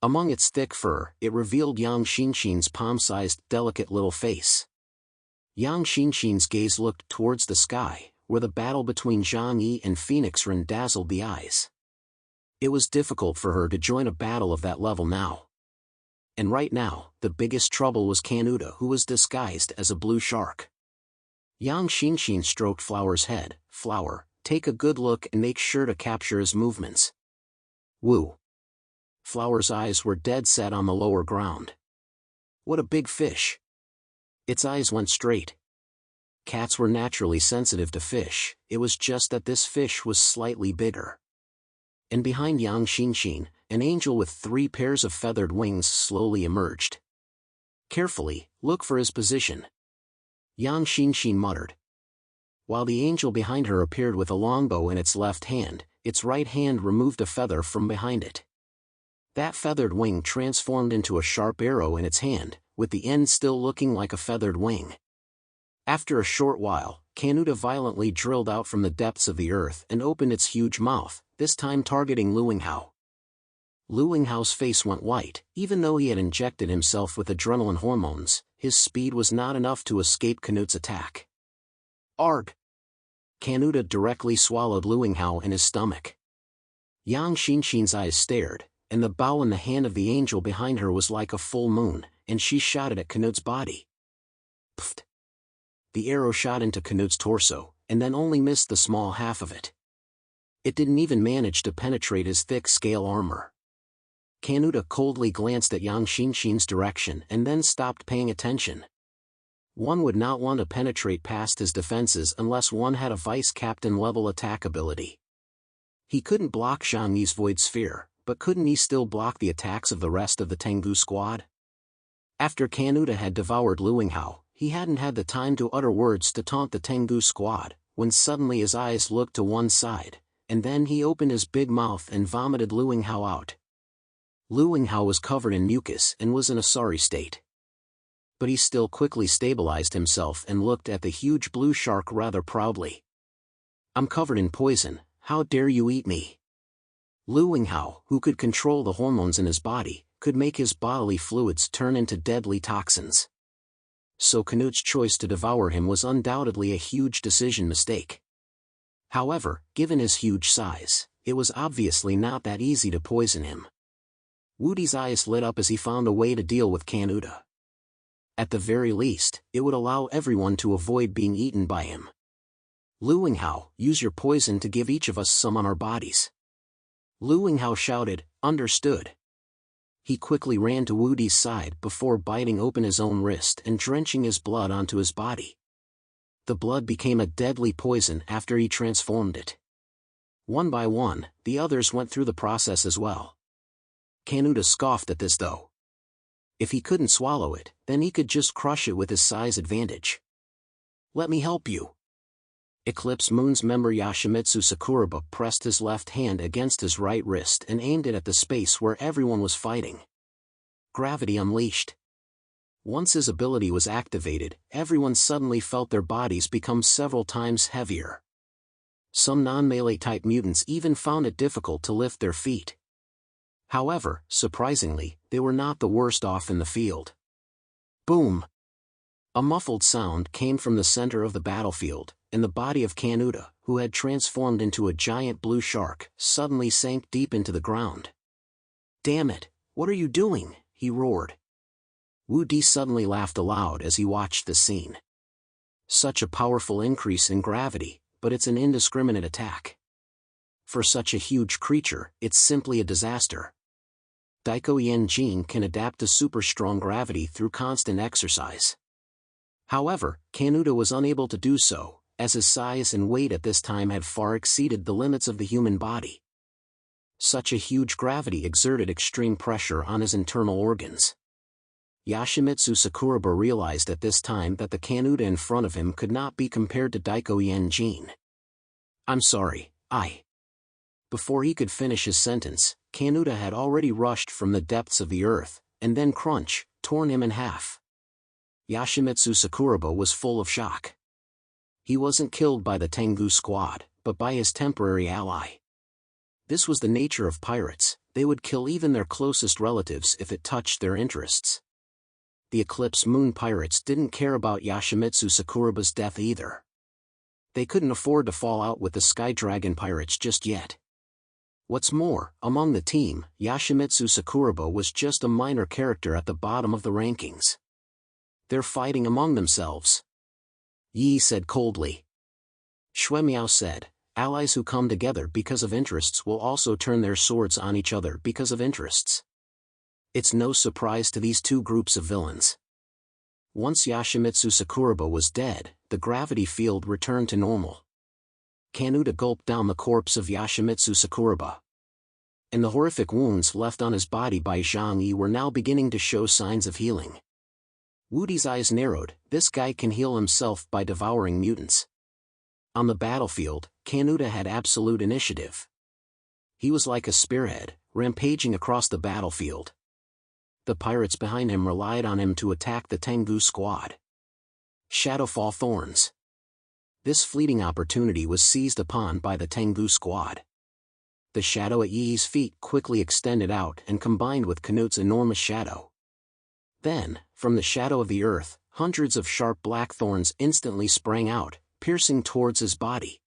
Among its thick fur, it revealed Yang Xinshin's palm-sized, delicate little face. Yang Xinshin's gaze looked towards the sky, where the battle between Zhang Yi and Phoenix Ren dazzled the eyes. It was difficult for her to join a battle of that level now. And right now, the biggest trouble was Kanuta, who was disguised as a blue shark. Yang Xinshin stroked Flower's head. "Flower, take a good look and make sure to capture his movements." "Woo." Flower's eyes were dead set on the lower ground. "What a big fish." Its eyes went straight. Cats were naturally sensitive to fish, it was just that this fish was slightly bigger. And behind Yang Xinshin, an angel with 3 pairs of feathered wings slowly emerged. "Carefully, look for his position," Yang Xinshin muttered. While the angel behind her appeared with a longbow in its left hand, its right hand removed a feather from behind it. That feathered wing transformed into a sharp arrow in its hand, with the end still looking like a feathered wing. After a short while, Kanuta violently drilled out from the depths of the earth and opened its huge mouth, this time targeting Luinghao. Luinghao's face went white. Even though he had injected himself with adrenaline hormones, his speed was not enough to escape Canuta's attack. "Arg!" Kanuta directly swallowed Luinghao in his stomach. Yang Xinshin's eyes stared, and the bow in the hand of the angel behind her was like a full moon, and she shot it at Canuta's body. Pfft! The arrow shot into Canuta's torso, and then only missed the small half of it. It didn't even manage to penetrate his thick scale armor. Kanuta coldly glanced at Yang Xinshin's direction and then stopped paying attention. One would not want to penetrate past his defenses unless one had a vice-captain-level attack ability. He couldn't block Zhang Yi's Void Sphere, but couldn't he still block the attacks of the rest of the Tengu squad? After Kanuta had devoured Luinghao, he hadn't had the time to utter words to taunt the Tengu squad, when suddenly his eyes looked to one side, and then he opened his big mouth and vomited Luinghao out. Luinghao was covered in mucus and was in a sorry state. But he still quickly stabilized himself and looked at the huge blue shark rather proudly. "I'm covered in poison, how dare you eat me?" Luinghao, who could control the hormones in his body, could make his bodily fluids turn into deadly toxins. So Canuta's choice to devour him was undoubtedly a huge decision mistake. However, given his huge size, it was obviously not that easy to poison him. Wudi's eyes lit up as he found a way to deal with Kanuta. At the very least, it would allow everyone to avoid being eaten by him. "Luinghao, use your poison to give each of us some on our bodies." Luinghao shouted, "Understood." He quickly ran to Wudi's side before biting open his own wrist and drenching his blood onto his body. The blood became a deadly poison after he transformed it. One by one, the others went through the process as well. Kanuta scoffed at this though. If he couldn't swallow it, then he could just crush it with his size advantage. "Let me help you." Eclipse Moon's member Yoshimitsu Sakuraba pressed his left hand against his right wrist and aimed it at the space where everyone was fighting. Gravity unleashed. Once his ability was activated, everyone suddenly felt their bodies become several times heavier. Some non-melee type mutants even found it difficult to lift their feet. However, surprisingly, they were not the worst off in the field. Boom! A muffled sound came from the center of the battlefield, and the body of Kanuta, who had transformed into a giant blue shark, suddenly sank deep into the ground. "Damn it, what are you doing?" he roared. Wudi suddenly laughed aloud as he watched the scene. Such a powerful increase in gravity, but it's an indiscriminate attack. For such a huge creature, it's simply a disaster. Daiko Yenjin can adapt to super strong gravity through constant exercise. However, Kanuta was unable to do so, as his size and weight at this time had far exceeded the limits of the human body. Such a huge gravity exerted extreme pressure on his internal organs. Yoshimitsu Sakuraba realized at this time that the Kanuta in front of him could not be compared to Daiko Yenjin. "I'm sorry, Before he could finish his sentence, Kanuta had already rushed from the depths of the earth, and then crunch, torn him in half. Yoshimitsu Sakuraba was full of shock. He wasn't killed by the Tengu squad, but by his temporary ally. This was the nature of pirates, they would kill even their closest relatives if it touched their interests. The Eclipse Moon pirates didn't care about Yoshimitsu Sakuraba's death either. They couldn't afford to fall out with the Sky Dragon pirates just yet. What's more, among the team, Yoshimitsu Sakuraba was just a minor character at the bottom of the rankings. They're fighting among themselves, Yi said coldly. Shuemiao said, allies who come together because of interests will also turn their swords on each other because of interests. It's no surprise to these two groups of villains. Once Yoshimitsu Sakuraba was dead, the gravity field returned to normal. Kanuta gulped down the corpse of Yoshimitsu Sakuraba. And the horrific wounds left on his body by Zhang Yi were now beginning to show signs of healing. Wudi's eyes narrowed. This guy can heal himself by devouring mutants. On the battlefield, Kanuta had absolute initiative. He was like a spearhead, rampaging across the battlefield. The pirates behind him relied on him to attack the Tengu squad. Shadowfall Thorns. This fleeting opportunity was seized upon by the Tengu squad. The shadow at Yi's feet quickly extended out and combined with Canute's enormous shadow. Then, from the shadow of the earth, hundreds of sharp black thorns instantly sprang out, piercing towards his body.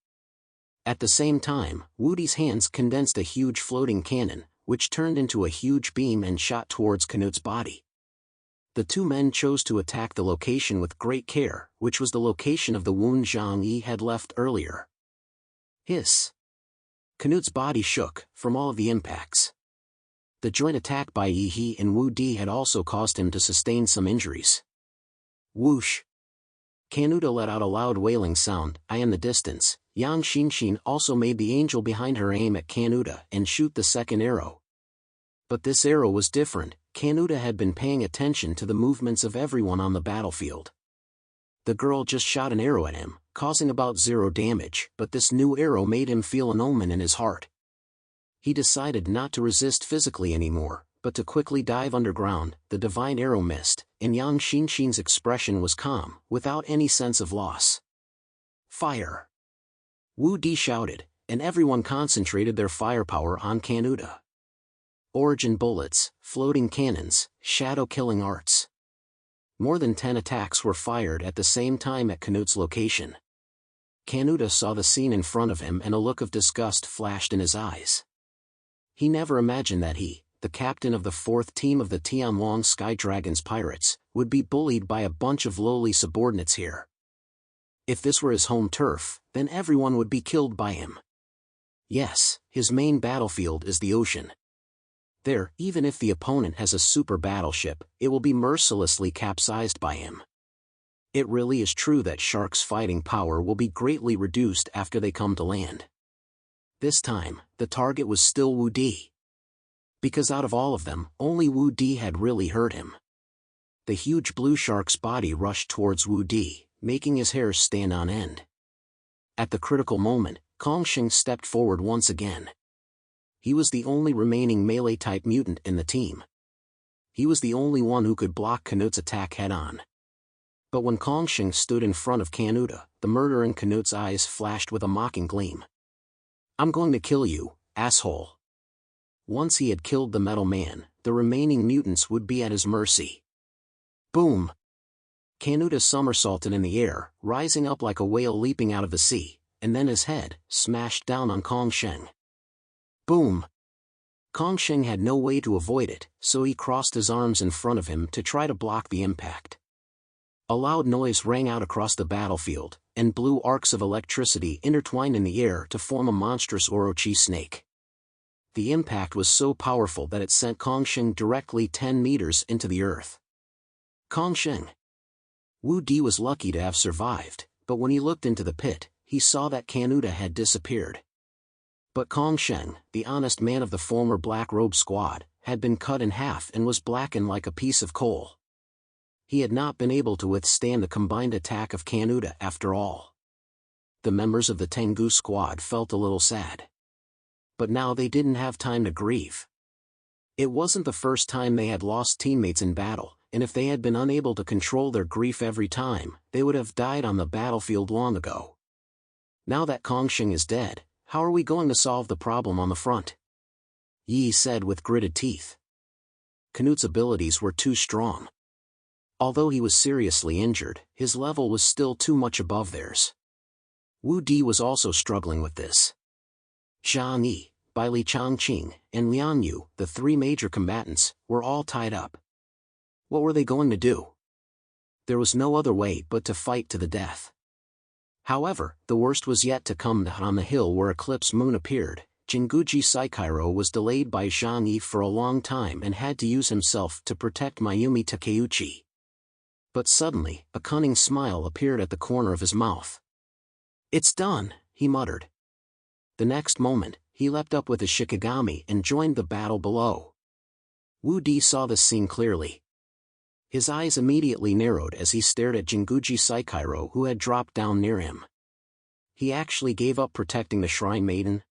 At the same time, Wudi's hands condensed a huge floating cannon, which turned into a huge beam and shot towards Canute's body. The two men chose to attack the location with great care, which was the location of the wound Zhang Yi had left earlier. Hiss! Canute's body shook, from all of the impacts. The joint attack by Yi He and Wu Di had also caused him to sustain some injuries. Whoosh! Kanuta let out a loud wailing sound. In the distance, Yang Xinshin also made the angel behind her aim at Kanuta and shoot the second arrow. But this arrow was different. Kanuta had been paying attention to the movements of everyone on the battlefield. The girl just shot an arrow at him, causing about 0 damage, but this new arrow made him feel an omen in his heart. He decided not to resist physically anymore, but to quickly dive underground. The divine arrow missed, and Yang Xinshin's expression was calm, without any sense of loss. Fire! Wu Di shouted, and everyone concentrated their firepower on Kanuta. Origin bullets, floating cannons, shadow-killing arts. More than 10 attacks were fired at the same time at Canute's location. Kanuta saw the scene in front of him and a look of disgust flashed in his eyes. He never imagined that he, the captain of the 4th team of the Tianlong Sky Dragons pirates, would be bullied by a bunch of lowly subordinates here. If this were his home turf, then everyone would be killed by him. Yes, his main battlefield is the ocean. There, even if the opponent has a super battleship, it will be mercilessly capsized by him. It really is true that sharks' fighting power will be greatly reduced after they come to land. This time, the target was still Wu Di. Because out of all of them, only Wu Di had really hurt him. The huge blue shark's body rushed towards Wu Di, making his hair stand on end. At the critical moment, Kongsheng stepped forward once again. He was the only remaining melee-type mutant in the team. He was the only one who could block Canute's attack head-on. But when Kongsheng stood in front of Kanuta, the murder in Canute's eyes flashed with a mocking gleam. I'm going to kill you, asshole. Once he had killed the metal man, the remaining mutants would be at his mercy. Boom! Kanuta somersaulted in the air, rising up like a whale leaping out of the sea, and then his head smashed down on Kongsheng. Boom! Kongsheng had no way to avoid it, so he crossed his arms in front of him to try to block the impact. A loud noise rang out across the battlefield, and blue arcs of electricity intertwined in the air to form a monstrous Orochi snake. The impact was so powerful that it sent Kongsheng directly 10 meters into the earth. Kongsheng! Wu Di was lucky to have survived, but when he looked into the pit, he saw that Kanuta had disappeared. But Kongsheng, the honest man of the former Black Robe squad, had been cut in half and was blackened like a piece of coal. He had not been able to withstand the combined attack of Kanuta after all. The members of the Tengu squad felt a little sad. But now they didn't have time to grieve. It wasn't the first time they had lost teammates in battle, and if they had been unable to control their grief every time, they would have died on the battlefield long ago. Now that Kongsheng is dead, how are we going to solve the problem on the front? Yi said with gritted teeth. Canute's abilities were too strong. Although he was seriously injured, his level was still too much above theirs. Wu Di was also struggling with this. Zhang Yi, Bai Li Changqing, and Lian Yu, the three major combatants, were all tied up. What were they going to do? There was no other way but to fight to the death. However, the worst was yet to come. On the hill where Eclipse Moon appeared, Jinguji Saikairo was delayed by Zhang Yi for a long time and had to use himself to protect Mayumi Takeuchi. But suddenly, a cunning smile appeared at the corner of his mouth. "It's done," he muttered. The next moment, he leapt up with his Shikigami and joined the battle below. Wu Di saw this scene clearly. His eyes immediately narrowed as he stared at Jinguji Saikairo, who had dropped down near him. He actually gave up protecting the Shrine Maiden?